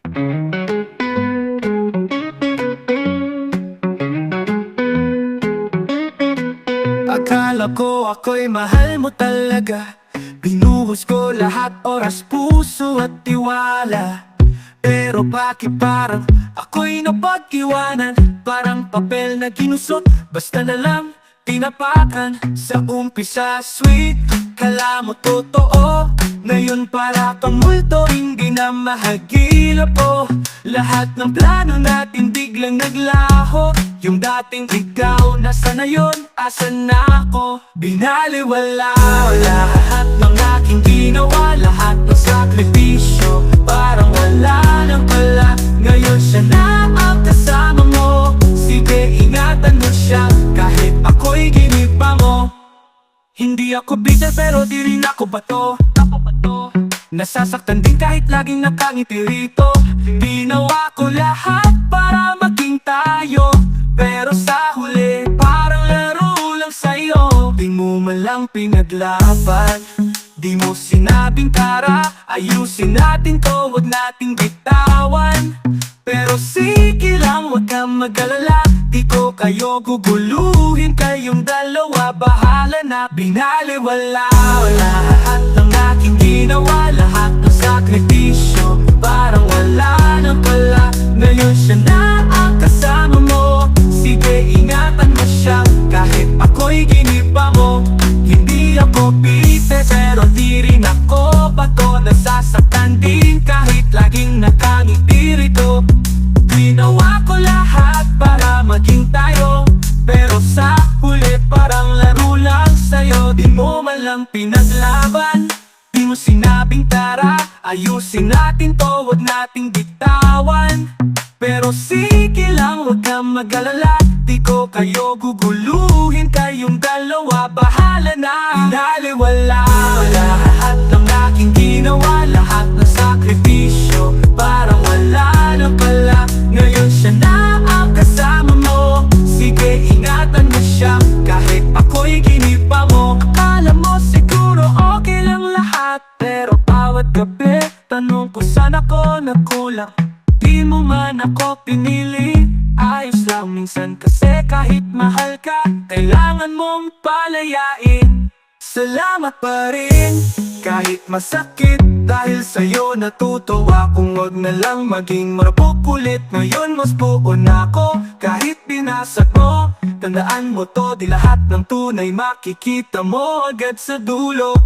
Akala ko ako'y mahal mo talaga. Binuhos ko lahat, oras, puso at tiwala. Pero bakit parang ako'y napag-iwanan? Parang papel na ginusot, basta na lang tinapakan. Sa umpisa sweet, kala mo totoo. Ngayon para pang multo, hindi na mahagilap po. Lahat ng plano natin biglang naglaho. Yung dating ikaw, nasa na yun? Asan na ako? Binaliwala lahat ng aking ginawa, lahat ng sakripisyo, parang wala nang pala. Ngayon siya na ang kasama mo. Sige, ingatan mo siya, kahit ako'y giniba mo. Hindi ako bitter pero di rin ako bato. Nasasaktan din kahit laging nakangiti rito. Ginawa ko lahat para maging tayo, pero sa huli parang laro lang sa'yo. Di mo man lang pinaglaban, di mo sinabing tara, ayusin natin to, wag nating bitawan. Pero sige lang, wag kang mag-alala, di ko kayo guguluhin, kayong dalawa bahala na. Binaliwala lahat ng aking ginawa, lahat ng sakripisyo, parang wala nang pala. Ngayon siya na ang kasama mo. Sige, ingatan mo siya, kahit ako'y giniba mo. Hindi ako bitter pero di rin ako bato. Nasasaktan din kahit laging nakangiti rito. Ginawa ko lahat para maging tayo, pero sa huli parang laro lang sa'yo. Di mo man lang pinaglaban, di mo sinabing tara, ayusin natin to, wag nating bitawan. Pero sige lang, wag kang mag-alala, di ko kayo guguluhin, kayong dalawa bahala na. Binaliwala lahat ng aking ginawa, lahat ng sakripisyo, parang wala nang pala. Ngayon siya na ang kasama mo. Sige, ingatan mo siya, kahit ako'y giniba mo. Akala mo siguro okay lang lahat, pero bawat gabi tanong ko saan ako nagkulang. Di mo man ako pinili, ayos lang minsan kasi kahit mahal ka, kailangan mong palayain. Salamat pa rin, kahit masakit, dahil sa'yo natutuwa. Kung wag na lang maging marupok ulit, ngayon mas buo na ako. Kahit binasag mo, tandaan mo to, di lahat ng tunay makikita mo agad sa dulo.